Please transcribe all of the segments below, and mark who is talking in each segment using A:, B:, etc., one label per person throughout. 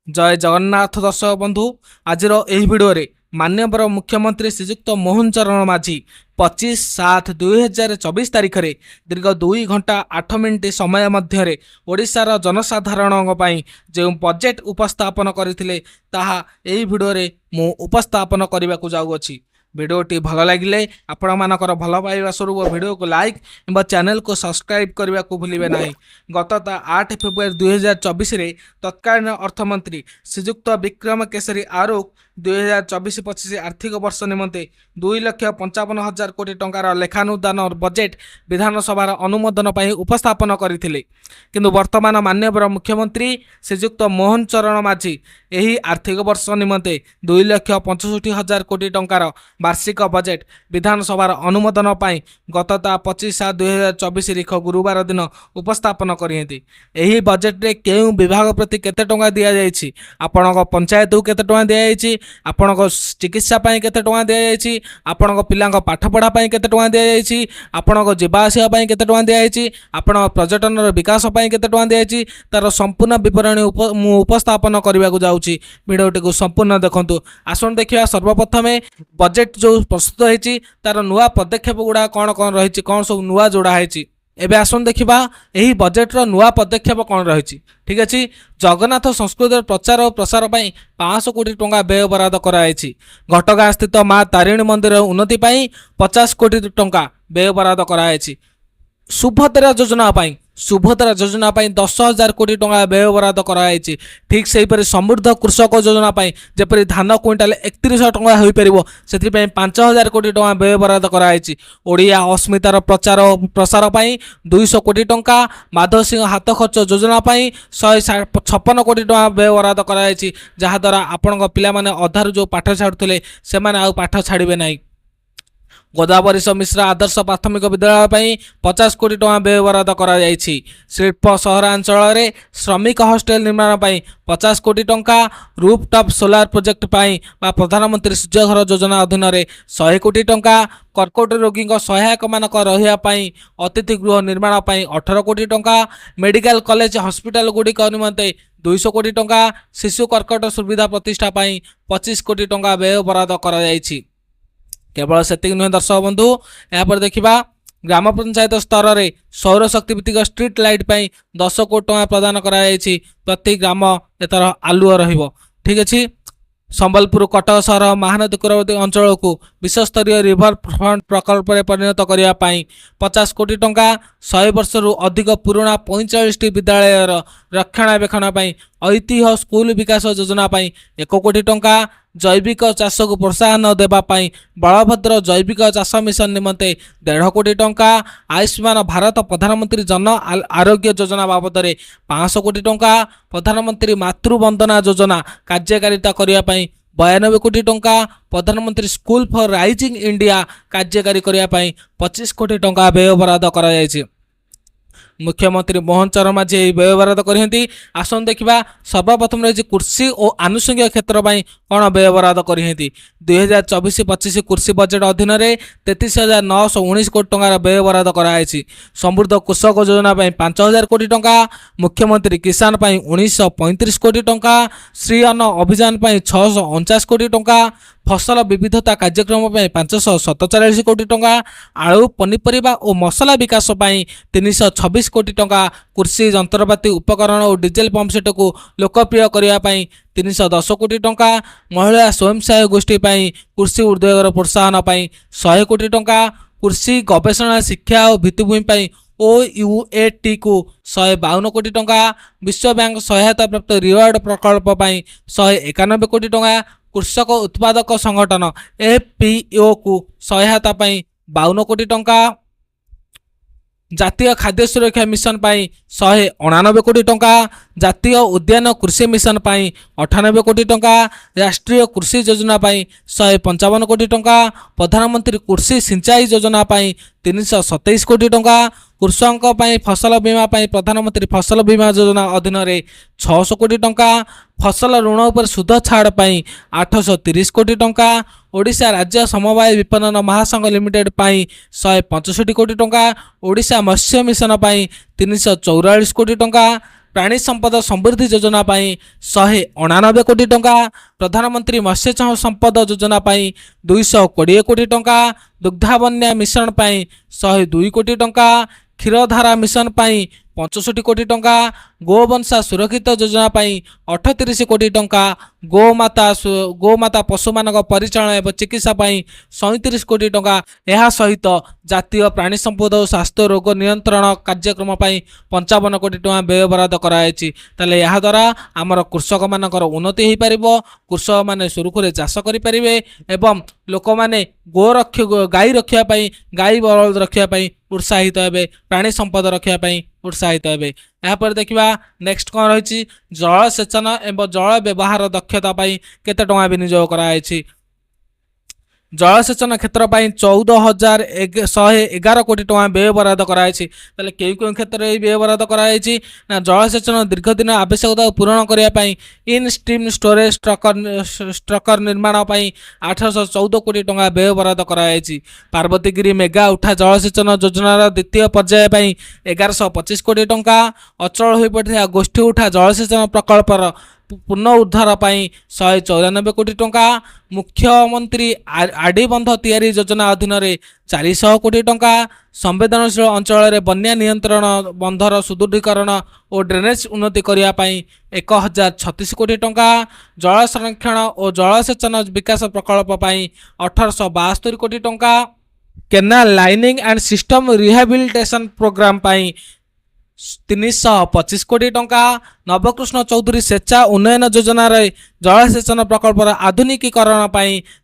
A: जय जगन्नाथ दर्शक बंधु आज भिडियो रे माननीय मुख्यमंत्री श्रीजुक्त मोहन चरण माझी 25/7/2024 तारीख में दीर्घ 2 घंटा 8 मिनिट समय मध्य ओडिशार जनसाधारण जो बजेट उपस्थापन करते भिडियो रे मु उपस्थापन करने को जाऊँगी। भिडियोटी भल लगे आपण मानकर भल पाइबा स्वरूप भिडियो को लाइक एवं चैनल को सब्सक्राइब करने को भूलिए ना। गत 8 फेब्रुआरी 2024 तत्कालीन अर्थमंत्री श्रीजुक्त विक्रम केसरी आरुख 2024-25 आर्थिक वर्ष निमंते 2,55,000 कोटी टंकार लेखानुदान बजेट विधानसभार अनुमोदन पर उपस्थापन करथिले। किंतु वर्तमान माननीय मुख्यमंत्री श्रीजुक्त मोहन चरण माझी यही आर्थिक वर्ष निमंते 2,65,000 कोटी टंकार वार्षिक बजेट विधानसभार अनुमोदन पर गत 25/7/2024 तारीख गुरुवार दिन उपस्थापन करिहेंती। एही बजेट रे केउ विभाग प्रति केते टंका दिया जायछि, आपणक पंचायत को केते टंका दिया जायछि, आपणक चिकित्सा पई केते टंका दिया जायछि, आपणक पिलांक पाठ पढ़ा पई केते टंका दिया जायछि, आपणक जीवा आसिया पई केते टंका दिया जायछि, आपण पर्यटन विकास पई केते टंका दिया जायछि, तार संपूर्ण विवरणी मु उपस्थापन करबा को जाउछि। वीडियोटी को संपूर्ण देखंतु। आसन देखिया सर्वप्रथम बजेट जो प्रस्तुत होइछि तार नुआ पदक्षेप गुडा कोन कोन रहिछि, कोन सब नुआ जोड़ा होइछि। एबे आसन देखिबा एही बजेट रो नुआ पदक्षेप कोन रहिछि। ठीक अछि, जगन्नाथ संस्कृति प्रचार और प्रसार पई 500 कोटी टंका व्यय बराद कराइछि। घटगाँ स्थित माँ तारिणी मंदिर उन्नति पई 50 कोटी टंका व्यय बराद कराइछि। सुभद्रा योजना 10,000 कोटी टंका व्यय बराद कराइछि। ठीक से परि समृद्ध कृषक योजना जेपरि धान क्विंटाल 3100 टंका होई परिबो सेति 5,000 कोटी टंका व्यय बराद कराइछि। ओडिया अस्मितार प्रचार और प्रसार 200 कोटी टंका, माधव सिंह हाथ खर्च योजना 156 कोटी टंका व्यय बराद कराइछि। जहा द्वारा आपन पिला माने अधारु जो पाठ छाड़ुले से माने आ पाठ छाड़िबे नाही। गोदावरी मिश्रा आदर्श प्राथमिक विद्यालय 50 कोटी टंका व्यय बराद करा जायछि। शिल्प सहरांचल रे श्रमिक हॉस्टेल निर्माण 50 कोटी टंका, रूफटॉप सोलार प्रोजेक्ट प्रधानमंत्री सूर्यघर योजना अधीन 100 कोटी टंका, कर्कट रोगी सहायक मानक रहिया अतिथि गृह निर्माण 18 कोटी टंका, मेडिकल कॉलेज हॉस्पिटल गुड़िक निमंते 200 कोटी टंका, शिशु कर्कट सुविधा प्रतिष्ठा 25 कोटी टंका व्यय बराद करा जायछि। केवल सेतिक नुहे दर्शक बंधु, यहाँ देखा ग्राम पंचायत स्तर में सौर शक्ति भित्तिक स्ट्रीट लाइट 10 कोटी टंका प्रदान कराई। प्रति ग्राम एतर आलुओ रहिबो। ठीक अच्छे, संबलपुर कटक सहर महानदी कूरवर्ती अंचल को विश्वस्तरीय रिवर फ्रंट प्रकल्प में परिणत करने 50 कोटी टंका, 100 वर्ष अधिक पुराणा 45 विद्यालय रक्षणाबेक्षण ऐतिह्य स्कूल विकास योजना 1 कोटी टंका, जैविक चाष को प्रोत्साहन देवाई बलभद्र जैविक चाष मिशन निमंते 1.5 कोटी टंका, आयुष्मान भारत प्रधानमंत्री जन आरोग्य योजना बाबद 500 कोटी टंका, प्रधानमंत्री मातृवंदना योजना कार्यकारिता करने 92 कोटी टंका, प्रधानमंत्री स्कूल फॉर राइजिंग इंडिया कार्यकारी करने 25 कोटी टंका व्यय बराद कराई। मुख्यमंत्री मोहन चरण माझी व्यय बराद करती। आसन देखा सर्वप्रथम रही कृषि और आनुषंगिक क्षेत्र कौन व्यय बराद करती। 2024-25 कृषि बजेट अधीन 33,919 कोटी टंकार व्यय बराद कराई। समृद्ध कृषक योजना 5,000 कोटी टंका, मुख्यमंत्री किसान 1935 कोटी टंका, श्री अन्न अभियान 649 कोटी टंका, फसल विविधता कार्यक्रम 547 कोटी टंका, आलू पनीपरिया और मसला विकास 326 कोटी टंका, कृषि जंत्रपाति उपकरण और डीजेल पंपसेट को लोकप्रिय करने 310 कोटी टंका, महिला स्वयं सहायक गोष्ठी कृषि उद्योगर प्रोत्साहन 100 कोटी टंका, कृषि गवेषणा शिक्षा और भित्तिभूमि OUAT को 152 कोटी टंका, विश्व बैंक सहायता प्राप्त रिवार्ड प्रकल्प 191 कोटी टंका, कृषक उत्पादक संगठन FPO को सहायता 52 कोटी टंका, जातीय खाद्य सुरक्षा मिशन 189 कोटी टंका, जातीय उद्यान कृषि मिशन 98 कोटी टंका, राष्ट्रीय कृषि योजना 155 कोटी टंका, प्रधानमंत्री कृषि सिंचाई योजना 327 कोटी टंका, कृषक फसल बीमा प्रधानमंत्री फसल बीमा योजना अधीन 600 कोटी टंका, फसल ऋण उपर सुध छाड़ 830 कोटी टंका, ओडिशा राज्य समवाय विपणन महासंघ लिमिटेड 165 कोटी टंका, ओडिशा मत्स्य मिशन 344 कोटी टंका, प्राणी संपद समृद्धि योजना 199 कोटी टंका, प्रधानमंत्री मत्स्य संपद योजना 220 कोटी टंका, दुग्धावन्या मिश्रण 102 कोटी टंका, क्षीरधारा मिशन 65 कोटी टंका, गोवंशा सुरक्षित योजना 38 कोटी टंका, गोमाता पशु मान परिचालन एवं चिकित्सा 37 कोटी टंका, यह सहित जातीय प्राणी संपद और स्वास्थ्य रोग नियंत्रण कार्यक्रम 55 कोटी टंका व्यय बराद कराई। ताले यह द्वारा आमर कृषक मानकर उन्नति हो पार, कृषक मैंने सुरुखुरे चाष करें एवं लोक मैंने गाई रखापी गाई बलद रखापी उत्साहित हे, प्राणी संपद रखापी उत्साहित हे। यापर देखा नेक्स्ट कौन रही जलसेचन एवं जल व्यवहार दक्षता केते टंका विनियोग कराई। जलसेचन क्षेत्र 14,111 कोटी टंका व्यय बराद कराई। क्यों क्षेत्र में व्यय बराद कराई ना जलसेचन दीर्घ दिन आवश्यकता पूरण करने इन स्ट्रीम स्टोरेज स्ट्रक्चर निर्माण 814 कोटी टंका व्यय बराद कराई। पार्वतीगिरी मेगा उठा जलसेचन योजनार द्वितीय पर्याय 1125 कोटी टंका, अचल हो पड़ा गोष्ठी उठा जलसेचन प्रकल्पर पुनरुद्धार 194 कोटी टंका, मुख्यमंत्री आडी बंध तैयारी योजना अधीन 400 कोटी टंका, संवेदनशील अंचल बन्या नियंत्रण बंधर सुदृढ़ीकरण और ड्रेनेज उन्नति करने 1036 कोटी टंका, जल संरक्षण और जलसेचन विकास प्रकल्प 1872 कोटी टंका, canal lining and system rehabilitation programme 325 कोटी टंका, नवकृष्ण चौधरी सेचा उन्नयन योजना जलसेचन प्रकल्पर आधुनिकीकरण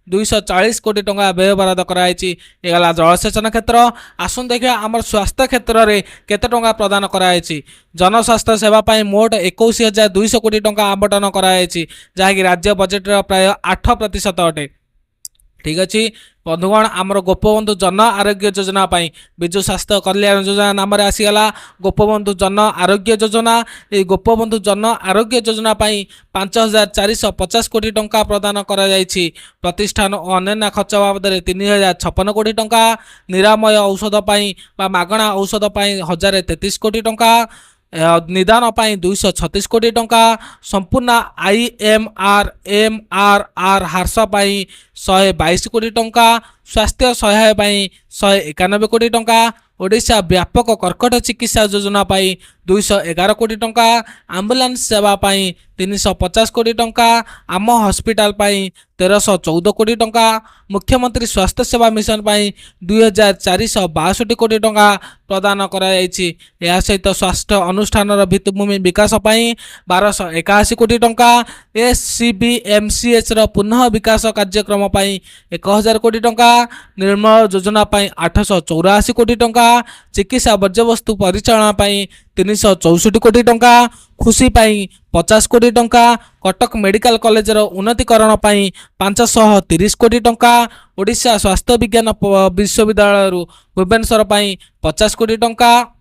A: 240 कोटी टंका व्यय बराद कराई। गला जलसेचन क्षेत्र। आसन देखिए आम स्वास्थ्य क्षेत्र में केते टंका प्रदान कराई। जनस्वास्थ्य सेवा मोट 21,200 कोटी टंका आवंटन कराई, जहाँकि राज्य बजेट प्राय 8% अटे। ठीक अच्छे बंधुगण, आमर गोपबंधु जन आरोग्य योजना विजु स्वास्थ्य कल्याण योजना नाम आसीगला गोपबंधु जन आरोग्य योजना। ये गोपबंधु जन आरोग्य योजना 5,450 कोटी टंका प्रदान करा जायछि। प्रतिष्ठान और अन्य खर्च बाबद 3,056 कोटी टंका, निरामय औषध मागणा औषध 1,033 कोटी टंका, निदान 236 कोटी टंका, संपूर्ण IMR ह्रास 122 कोटी टंका, स्वास्थ्य सहायता 191 कोटी टंका, ओडिशा व्यापक कर्कट चिकित्सा योजना 211 कोटी टंका, आम्बुलांस सेवा 350 कोटी टंका, आम हॉस्पिटल 1,314 कोटी टंका, मुख्यमंत्री स्वास्थ्य सेवा मिशन 2,462 कोटी टंका प्रदान कराई। यह सहित स्वास्थ्य अनुष्ठान भित्तिभूमि विकास 1,281 कोटी टंका, SCBMCH पुनः विकास कार्यक्रम 1,000 कोटी टंका, निर्मल योजना 884 कोटी टंका, चिकित्सा वर्ज्यवस्तु परिचालन 364 कोटी टंका, खुशी 50 कोटी टंका, कटक मेडिकल कॉलेज उन्नतीकरण 530 कोटी टंका, ओडिशा स्वास्थ्य विज्ञान विश्वविद्यालय भुवनेश्वर 50 कोटी टंका,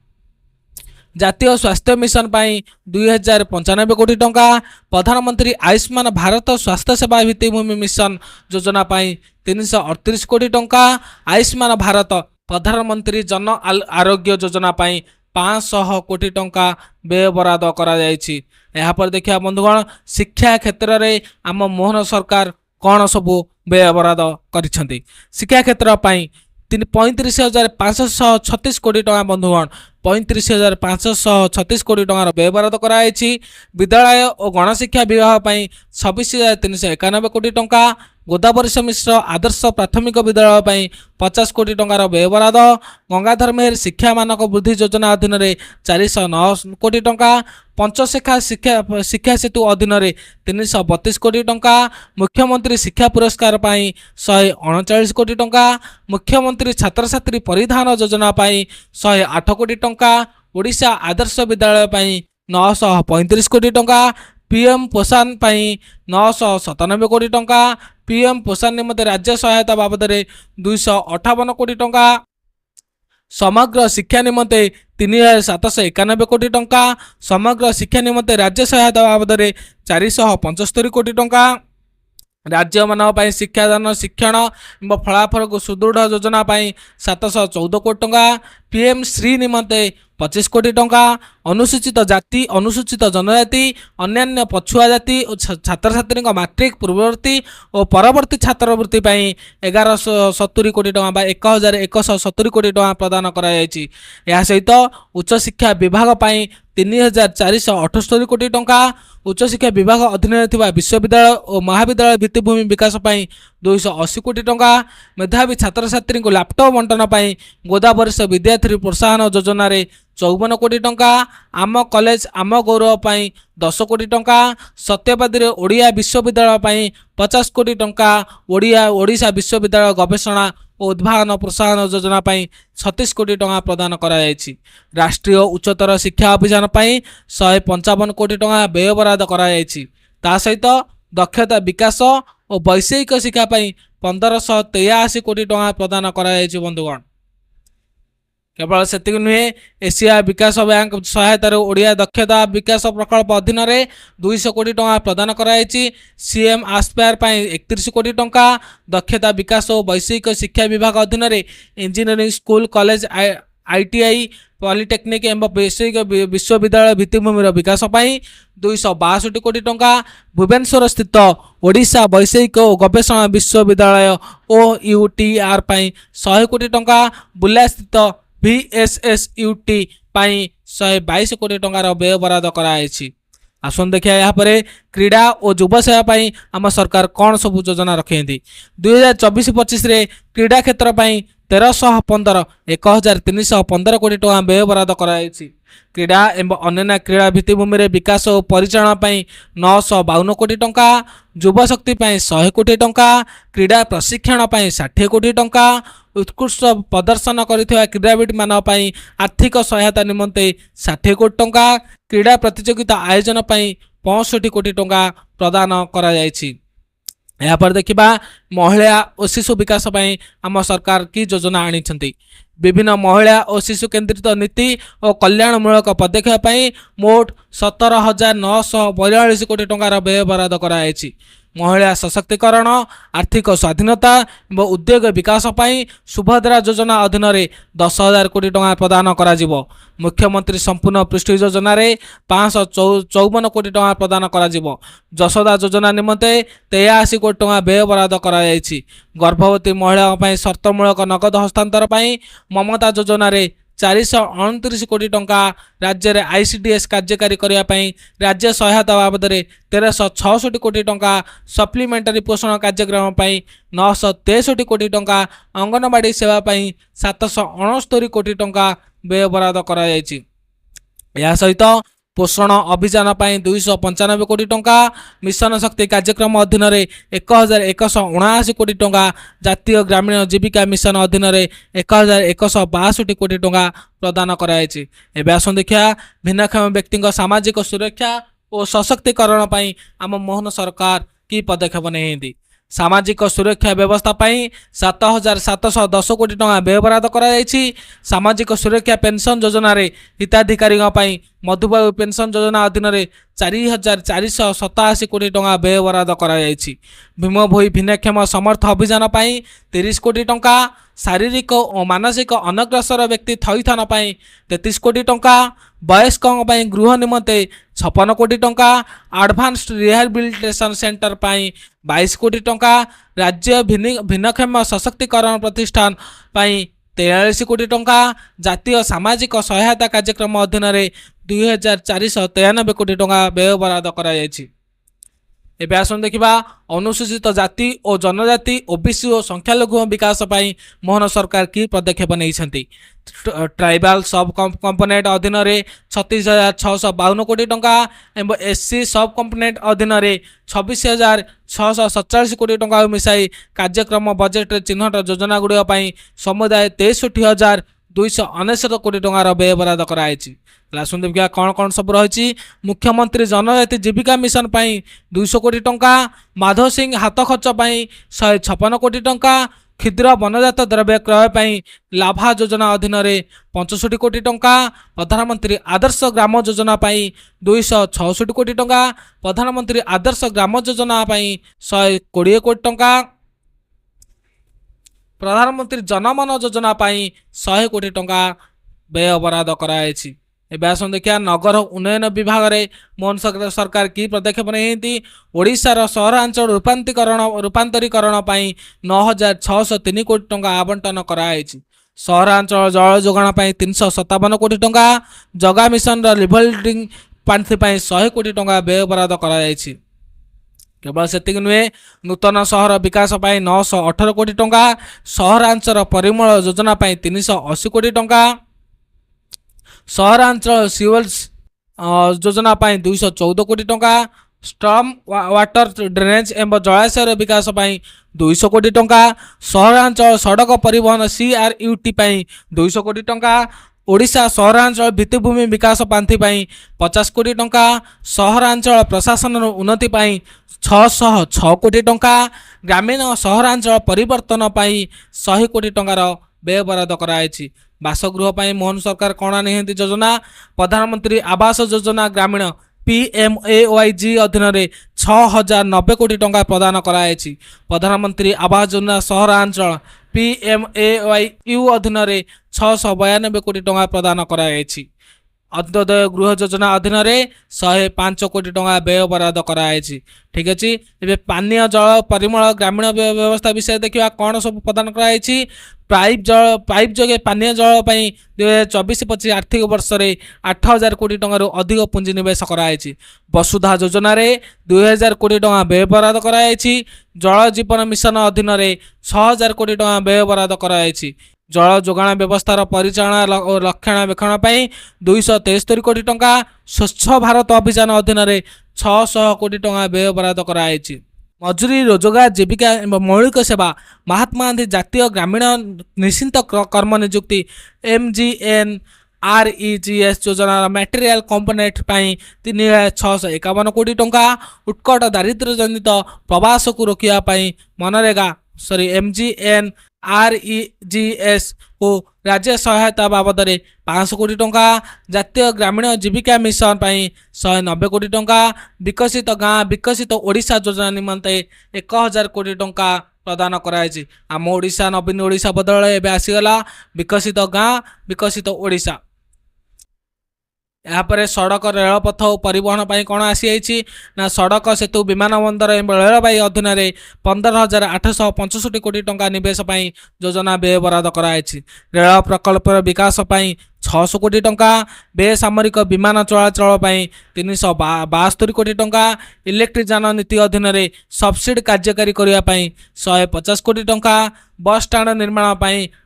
A: जातीय स्वास्थ्य मिशन 2,095 कोटी टंका, प्रधानमंत्री आयुष्मान भारत स्वास्थ्य सेवा भित्तिभूमि मिशन योजना 338 कोटी टंका, आयुष्मान भारत प्रधानमंत्री जन आरोग्य योजना 500 कोटी टंका व्यय बराद करा जायछि। यहाँ पर देखिए बंधुगण, शिक्षा क्षेत्र में आम मोहन सरकार कौन सबू व्यय बराद करिसेंति। शिक्षा क्षेत्र 35,536 कोटी टंका बंधुगण 35,536 कोटी टंकार व्यय बराद कराई। विद्यालय और गणशिक्षा विभाग 26,391 कोटी टंका, गोदावरी मिश्र आदर्श प्राथमिक विद्यालय 50 कोटी टंकार व्यय बराद, गंगाधर मेहर शिक्षा मानक वृद्धि योजना अधीन 409 कोटी टंका, पंचशिखा शिक्षा सेतु अधीन 332 कोटी टंका, मुख्यमंत्री शिक्षा पुरस्कार 139 कोटी टंका, मुख्यमंत्री छात्र छात्री परिधान योजना 108 कोटी टंका, ओडिशा आदर्श विद्यालय 935 कोटी टंका, पीएम पोषण 997 कोटी टंका, पीएम पोषण निमंते राज्य सहायता बाबद 258 कोटी टंका, समग्र शिक्षा निमंते 3,791 कोटी टंका, समग्र शिक्षा निमंते राज्य सहायता बाबद 475 कोटी टंका, राज्य मान शिक्षादान शिक्षण फलाफल को सुदृढ़ योजना 714 कोटी टंका, पीएम श्री निमंते 25 कोटी टंका, अनुसूचित जाति अनुसूचित जनजाति अन्यान्य पछुआ जाति और छात्र छात्री मैट्रिक पूर्ववर्ती और परवर्ती छात्रवृत्ति 1170 कोटी टंका बा 1170 कोटी टंका प्रदान करा जायछि। या सहित उच्च शिक्षा विभाग 3478 कोटी टंका, उच्च शिक्षा विभाग अधीन विश्वविद्यालय और महाविद्यालय भित्तिभूमि विकास 280 कोटी टंका, मेधावी छात्र छात्री को लैपटॉप बंटन गोदावरिष्ठ विद्यार्थी प्रोत्साहन योजना 54 कोटी टंका, आम कॉलेज आम गौरव 10 कोटी टंका, सत्यवादी ओडिया विश्वविद्यालय 50 कोटी टंका, ओडिशा विश्वविद्यालय गवेषणा और उद्भावन प्रोत्साहन योजना 36 कोटी टंका प्रदान करा जायछि। राष्ट्रीय उच्चतर शिक्षा अभियान 155 कोटी टंका व्यय बराद करा जायछि। ता सहित दक्षता विकास और वैषयिक शिक्षा 1583 कोटी टंका प्रदान करा जायछि। बंधुगण केवल सेतिक नुहे, एशिया विकास बैंक सहायतार ओडिया दक्षता विकास प्रकल्प अधीन 200 कोटी टंका प्रदान कराई। सीएम आस्पायर 31 कोटी टंका, दक्षता विकास और वैषयिक शिक्षा विभाग अधीन engineering school college ITI polytechnic एवं वैषयिक विश्वविद्यालय भित्तिभूमि विकास 262 कोटी टंका, भुवनेश्वर स्थित ओडिशा वैषयिक और गवेषणा विश्वविद्यालय OUTR 100 कोटी टंका, बुला स्थित VSSUT 122 कोटी टंकार व्यय बराद कराई। आसन देखिए यहाँ पर क्रीड़ा और युव सेवा आम सरकार कौन सब योजना रखी। 2024-25 क्रीड़ा क्षेत्र 1315 1315 कोटी टंका व्यय बराद कराई। क्रीड़ा एवं अन्य क्रीड़ा भित्तिभूमि विकास और परिचालना 952 कोटी टंका, युवा शक्ति 100 कोटी टंका, क्रीड़ा प्रशिक्षण 60 कोटी टंका, उत्कृष्ट प्रदर्शन करिथिबा क्रीड़ाविद मान आर्थिक सहायता निमंते 60 कोटी टंका, क्रीड़ा प्रतियोगिता आयोजन 65 कोटी टंका प्रदान करा जायछि। यहाँ पर देखिबा महिला और शिशु विकास आम सरकार की योजना आनी। विभिन्न महिला और शिशु केन्द्रित नीति और कल्याणमूलक पदक्षेप मोट 17,942 कोटी टंकार व्यय बराद कराई। महिला सशक्तिकरण, आर्थिक स्वाधीनता और उद्योग विकास सुभद्रा योजना अधीन 10,000 कोटी टंका प्रदान करा जिवो। मुख्यमंत्री संपूर्ण पृष्ठ योजना 554 कोटी टंका प्रदान करा जिवो। जसोदा योजना निमंते 83 कोटी टंका व्यय बराद करा जायछि। गर्भवती महिला शर्तमूलक नगद हस्तांतर ममता योजना 429 कोटी टंका, राज्य में ICDS कार्यकारी करने राज्य सहायता बाबद 1366 कोटी टंका, सप्लीमेंटारी पोषण कार्यक्रम 963 कोटी टंका, अंगनवाड़ी सेवा 769 कोटी टंका व्यय बराद करा जायछि। या सहित पोषण अभियान 295 कोटी टंका, मिशन शक्ति कार्यक्रम अधीन 1179 कोटी टंका, जातीय ग्रामीण जीविका मिशन अधीन 1162 कोटी टंका प्रदान कराई। एवं आसन देखिया भिन्नक्षम व्यक्ति सामाजिक सुरक्षा और सशक्तिकरण आम मोहन सरकार की पदक्षेप नहीं। सामाजिक सुरक्षा व्यवस्था 7,710 कोटी टंका व्यय बराद कराई। सामाजिक सुरक्षा पेंशन योजना हिताधिकारी मधुबाबू पेंशन योजना अधीन 4,487 कोटी टंका व्यय बराद कराई। भीम भोई भिन्नक्षम समर्थ अभियान 30 कोटी टंका, शारीरिक और मानसिक अनग्रसर व्यक्ति थईथान 33 कोटी टंका, वयस्कों गृह निमंते 56 कोटी टंका, एडवांस्ड रिहैबिलिटेशन सेंटर 22 कोटी टंका, राज्य भिन्नक्षम सशक्तिकरण प्रतिष्ठान 43 कोटी टंका, जातीय सामाजिक सहायता कार्यक्रम अधीन 2,493 कोटी टंका व्यय बराद कराई। एवं आसन देखा अनुसूचित जाति और जनजाति ओबीसी और संख्यालघु विकास मोहन सरकार की पदक्षेप नहीं। ट्राइबाल सब कंपोनेंट अधीन 36,652 कोटी टंका एवं SC सब कंपोनेंट अधीन 26,647 कोटी टंका मिसाई कार्यक्रम बजेट चिन्हट योजना गुड़िक समुदाय 63,299 कोटी टंकार व्यय बराद कराई। आसन देखिए कौन कौन सब रही। मुख्यमंत्री जनजाति जीविका मिशन 200 कोटी टंका, माधव सिंह हाथ खर्च 156 कोटी टंका, क्षुद्र वनजात द्रव्य क्रय लाभा योजना अधीन 65 कोटी टंका, प्रधानमंत्री आदर्श ग्राम योजना 266 कोटी टंका, प्रधानमंत्री आदर्श ग्राम योजना 120 कोटी टंका, प्रधानमंत्री जनमन योजना 100 कोटी टंका व्यय बराद कराई। एबे आसन देखिया नगर उन्नयन विभाग में मोहन सरकार की पदक्षेप नहीं ओडिशार सहरांचल रूपांतरीकरण 9603 कोटी टंका आवंटन कराई। सहरांचल जल जोगाण 357 कोटी टंका, जगा मिशन रिभल्डिंग पांथि 100 कोटी टंका व्यय बराद कराई। केवल सेतिक नुहे नूतन सहर विकास 918 कोटी टंका, सहरांचल परिमल योजना 380 कोटी टंका, सहरांचल सिवल्स योजना 214 कोटी टंका, स्टॉर्म वाटर ड्रेनेज एवं जलाशय विकास 200 कोटी टंका, सहरांचल सड़क परिवहन CRUT 200 कोटी टंका, ओडिशा सहरांचल भित्तिभूमि विकास पांथि 50 कोटी टंका, सहरांचल प्रशासन उन्नति 606 कोटी टंका, ग्रामीण सहरांचल परिवर्तन 100 कोटी टंकार व्यय बराद कराई। बासगृह मोहन सरकार कणा निहंती योजना प्रधानमंत्री आवास योजना ग्रामीण PMAYG अधीन 6090 कोटी टंका प्रदान कराई। प्रधानमंत्री आवास योजना सहरांचल PMAYU अधीन 692 कोटी टंका प्रदान कराई। अंत्योदय गृह योजना अधीन 105 कोटी टंका व्यय बराद कराई। ठीक अच्छे। एबे पानीय जल परिमल ग्रामीण व्यवस्था विषय देखा कौन सब प्रदान कराई। पाइप जोगे पानीय जल 2024-25 आर्थिक वर्ष में 8000 कोटी टंकार अधिक पुंजी निवेश कराई। वसुधा योजना 2000 कोटी टंका व्यय बराद कराई। जल जीवन मिशन अधीन 6000 कोटी टंका व्यय बराद कराई। जल जोगाण व्यवस्थार परिचालना और रक्षणाबेक्षण 273 कोटी टंका, स्वच्छ भारत अभियान अधीन 600 कोटी टंका व्यय बराद कराई। मजूरी रोजगार जीविका एवं मौलिक सेवा महात्मा गांधी जातीय ग्रामीण निश्चित कर्म नियुक्ति MGNREGS योजना मटेरियल कंपोनेंट 3651 कोटी टंका, उत्कट दारिद्र्य जनित प्रवास को रोकने मनरेगा MGNREGS को राज्य सहायता बाबद 500 कोटी टंका, जातीय ग्रामीण जीविका मिशन 190 कोटी टंका, विकसित गाँ विकसित ओडिशा योजना निमंते 1000 कोटी टंका प्रदान कराई। आम ओडिशा नवीन ओडिशा बदल एवं आसीगला विकसित गाँ विकसित ओडिशा। यापर सड़क रेलपथ और परिवहन कौन आसी ना सड़क सेतु विमान बंदर रेलवाई अधीन 15,865 कोटी टंका निवेश योजना व्यय बराद कराई। रेल प्रकल्प विकास 600 कोटी टंका, बेसामरिक विमान चलाचल 372 कोटी टंका, इलेक्ट्रिक यान नीति अधीन सब्सिडी कार्यकारी करने 150 कोटी टंका, बस स्टाण्ड निर्माण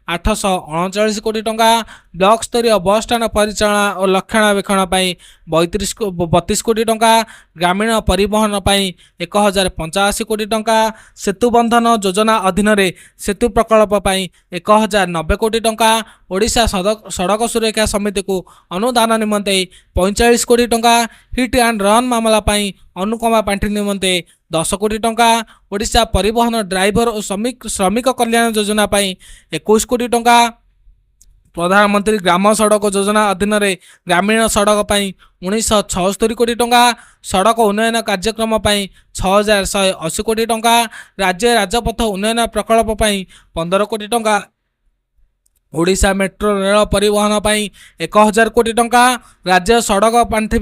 A: 839 कोटी टंका, ब्लॉक स्तरीय बस स्टाण्ड परिचालना और रक्षणाबेक्षण 32 कोटी टंका, ग्रामीण परिवहन 1085 कोटी टंका, सेतु बंधन योजना अधीन सेतु प्रकल्प 1090 कोटी टंका, ओडिशा सड़क सुरक्षा समिति को अनुदान निमंते 45 कोटी टंका, हिट एंड रन मामला अनुकंपा पांठि निमंते 10 कोटी टंका, ओडिशा परिवहन ड्राइवर और श्रमिक कल्याण योजना 21 कोटी टंका, प्रधानमंत्री ग्राम सड़क योजना अधीन ग्रामीण सड़क 1976 कोटी टंका, सड़क उन्नयन कार्यक्रम 6180 कोटी टंका, राज्य राजपथ उन्नयन प्रकल्प 15 कोटी टंका, ओडिशा मेट्रो रेल परिवहन 1000 कोटी टंका, राज्य सड़क पांठि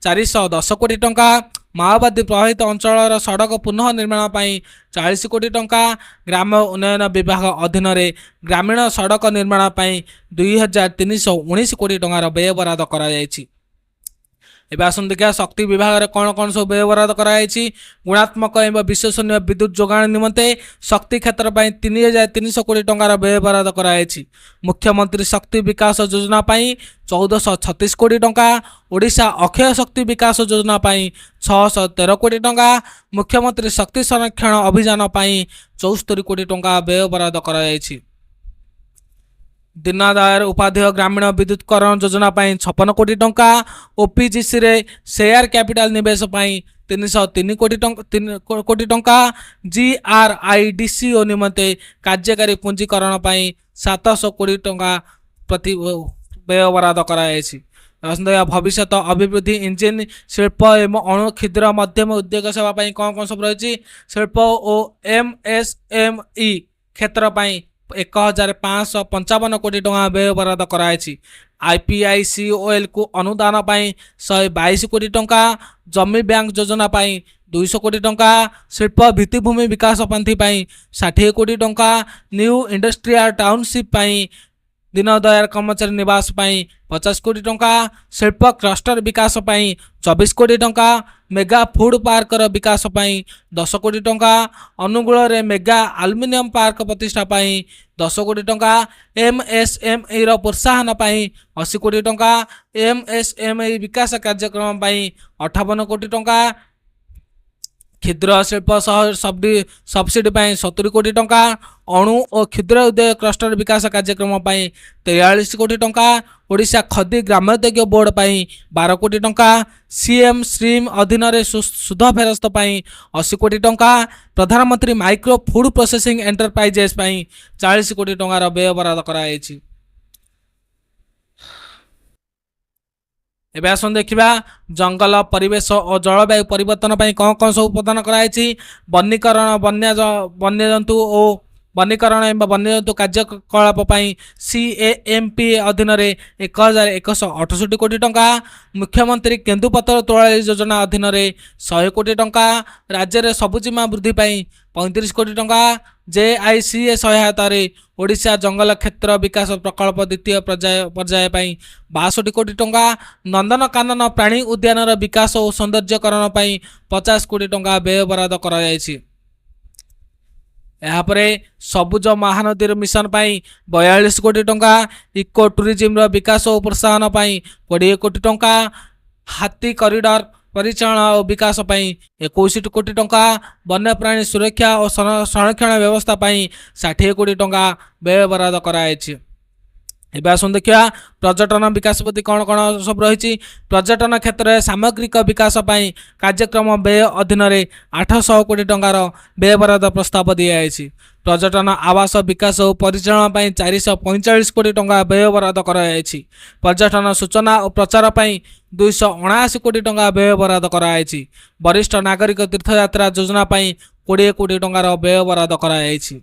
A: 410 कोटी टंका, माओवादी प्रभावित अंचल सड़क पुनः निर्माण 40 कोटी टंका, ग्राम उन्नयन विभाग अधीन ग्रामीण सड़क निर्माण 2319 कोटी टंकार व्यय बराद कराई। एवं आसन देखा शक्ति विभाग में कौन कौन सब व्यय बराद कराई। गुणात्मक एवं विश्वसनीय विद्युत जोगाण निमंते शक्ति क्षेत्र 3300 कोटी टंकार व्यय बराद कराई। मुख्यमंत्री शक्ति विकास योजना 1436 कोटी टंका, ओडिशा अक्षय शक्ति विकास योजना 613 कोटी टंका, मुख्यमंत्री शक्ति संरक्षण अभियान 74 कोटी टंका व्यय बराद कराई। दीनदयाल उपाध्याय ग्रामीण विद्युतकरण योजना 56 कोटी टंका, ओपीजीसी रे शेयर कैपिटल निवेश 303 कोटी टंका, GRIDCO निमंते कार्यकारी पूंजीकरण 700 कोटी टंका प्रति व्यय बराद कराई। भविष्य अभिवृद्धि इंजिन शिल्प एवं अणु क्षुद्र मध्यम उद्योग सेवा कौन कौन सब रही। शिल्प और MSME क्षेत्र 1555 कोटी टंका व्यय बराद कराई। IPICOL को अनुदान पाई 122 कोटी टंका, जमी बैंक योजना पाई 200 कोटी टंका, शिल्प भित्तिभूमि विकास पांठि पाई 60 कोटी टंका, न्यू इंडस्ट्रियल टाउनशिप पाई दीनदयाल कर्मचारी निवास पाई 50 कोटी टंका, शिल्प क्लस्टर विकास पाई 24 कोटी टंका, मेगा फूड पार्कर विकास पाई 10 कोटी टंका, अनुगुल रे मेगा आल्युमिनियम पार्क प्रतिष्ठा पाई 10 कोटी टंका, MSME रो प्रोत्साहन पाई 80 कोटी टंका, MSME विकास कार्यक्रम पाई 58 कोटी टंका, क्षुद्र शिल्प सब्सिडी पाई 70 कोटी टंका, अणु और क्षुद्र उद्योग क्लस्टर विकास कार्यक्रम पाई 43 कोटी टंका, ओडिशा खदी ग्रामोद्योग बोर्ड पाई 12 कोटी टंका, CM स्ट्रीम अधीन रे सुध फेरस्त पाई 80 कोटी टंका, प्रधानमंत्री माइक्रो फूड प्रोसेसिंग एंटरप्राइजेस पाई 40 कोटी टंकार व्यय बराद कराଯାଇଛି। एबे आसन देखिबा जंगल परिवेश और जलवायु परिवर्तन पाई कौन कौन सब प्रदान कराई। वनीकरण वन्य जंतु और वनीकरण एवं वन्य जंतु कार्यकलाप पाई CAMP अधीन रे 1168 कोटी टंका, मुख्यमंत्री केन्दुपत्र तोड़ाई योजना अधीन रे 100 कोटी टंका, राज्य रे सबुजीमा वृद्धि पाई 35 कोटी टंका, JICA सहायता रे ओडिशा जंगल क्षेत्र विकास प्रकल्प द्वितीय पर्याय पाई 62 कोटी टंका, नंदनकानन प्राणी उद्यान विकास और सौंदर्यकरण पाई 50 कोटी टंका व्यय बराद कराଯାଇଛି। यापरे सबुज महानदी मिशन पाई 42 कोटी टंका, इको टूरिज्म विकास और प्रोत्साहन पाई 20 कोटी टंका, हाथी कॉरिडोर परिचालन और विकास पाई 21 कोटी टंका, वन्यप्राणी सुरक्षा और संरक्षण व्यवस्था पाई 60 कोटी टंका व्यय बराद कराଯାଇଛି। एबे आसन देखिया पर्यटन विकास प्रति कौन कौन सब रही। पर्यटन क्षेत्र में सामग्रिक विकास पाई कार्यक्रम व्यय अधीन रे 800 कोटी टंकार व्यय बराद प्रस्ताव दिखाई। पर्यटन आवास विकास और परिचालन पाई 445 कोटी टंका व्यय बराद कराଯାଇଛି। पर्यटन सूचना और प्रचार पाई 279 कोटी टंका व्यय बराद कराଯାଇଛି। वरिष्ठ नागरिक तीर्थयात्रा योजना पाई 20 कोटी टंकार व्यय बराद कराଯାଇଛି।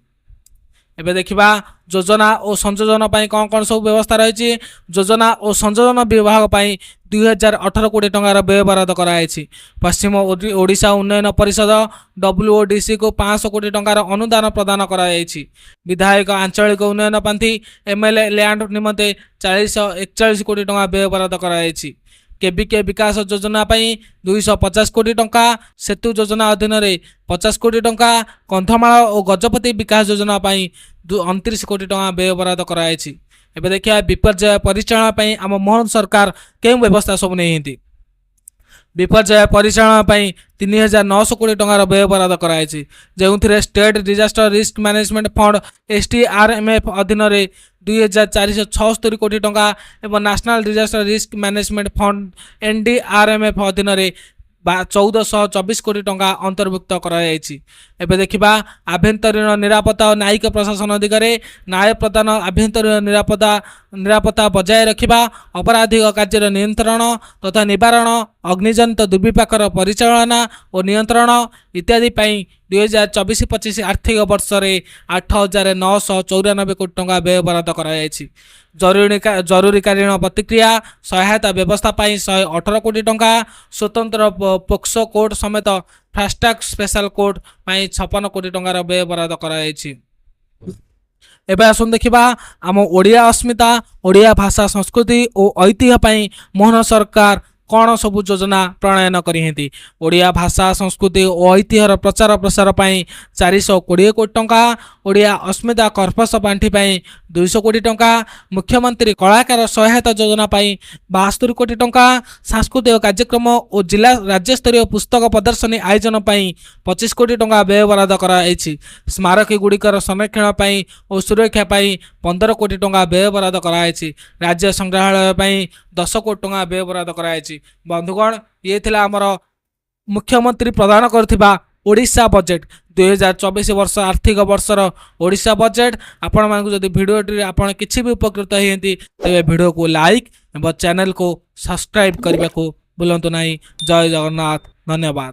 A: एबे देखिबा योजना और संयोजन पाई कौन कौन सब व्यवस्था रही। योजना और संयोजन विभाग पाई 2018 कोटी टंकार व्यय बराद कराଯାଇଛି। पश्चिम ओडिशा उन्नयन परिषद WODC को 500 कोटी टंकार अनुदान प्रदान कराଯାଇଛି। विधायक आंचलिक उन्नयन पांठि MLA लैंड निमंते 441 कोटी टंका व्यय बराद कराଯାଇଛି। KBK विकास योजना पाई 250 कोटी टंका, सेतु योजना अधीन रे 50 कोटी टंका, कंधमाल और गजपति विकास योजना पाई 29 कोटी टंका व्यय बराद कराଯାଇଛି। एबे देखिया विपर्यय परिचालन पाई आम मोहन सरकार केउ व्यवस्था सब नहीं। विपर्यय परिचालन पाई 3900 कोटी टंकार व्यय बराद कराଯାଇଛି। जो state disaster risk management fund STRMF अधीन रे 2476 कोटी टंका एवं national disaster risk management fund NDRMF अधीन रे 1424 कोटी टंका अंतर्भुक्त कराଯାଇଛି। एबे देखिबा आभ्यंतरीण निरापत्ता और न्यायिक प्रशासन दिगरे न्याय प्रदान, आभ्यंतरीण निरापत्ता बजाय रखिबा, अपराधिक कार्य नियंत्रण तथा निवारण, अग्निजनित दुर्विपाकर परिचालना और नियंत्रण इत्यादि पाई 2024-25 आर्थिक वर्ष रे 8994 कोटी टंका व्यय बराद कराଯାଇଛି। जरूरीकालीन प्रतिक्रिया सहायता व्यवस्था पाई 118 कोटी टंका, स्वतंत्र पोक्सो कोर्ट समेत फास्टैग स्पेशल कोर्ट पाई 56 कोटी टंकार व्यय बराद कराଯାଇଛି। एबे आसन देखिबा आम ओडिया अस्मिता, ओडिया भाषा संस्कृति और ऐतिह्य पाई मोहन सरकार कौन सब योजना प्रणयन करी। ओडिया भाषा संस्कृति और ऐतिह्यर प्रचार प्रसार पाई 420 कोटी टंका, ओडिया अस्मिता कर्पस पांठि पाई 200 कोटी टंका, मुख्यमंत्री कलाकार सहायता योजना पाई 72 कोटी टंका, सांस्कृतिक कार्यक्रम और जिला राज्य स्तरीय पुस्तक प्रदर्शनी आयोजन पाई 25 कोटी टंका व्यय बराद कराଯାଇଛି। स्मारकी गुड़िकर संरक्षण पाई और सुरक्षा पाई 15 कोटी टंका व्यय बराद कराଯାଇଛି। राज्य संग्रहालय पाई 10 कोटी टंका व्यय बराद कराଯାଇଛି। बंधुगण ये थिला हमर मुख्यमंत्री प्रदान करथिबा ओडिशा बजेट 2024 वर्ष आर्थिक वर्षर ओडिशा बजेट। आपण मानकु जदि भिडियोटी आपण किछि भी उपकृत हेयंती तबे भिडियो को लाइक एवं चैनल को सब्सक्राइब करबा को भूलंतु नाही। जय जगन्नाथ, धन्यवाद।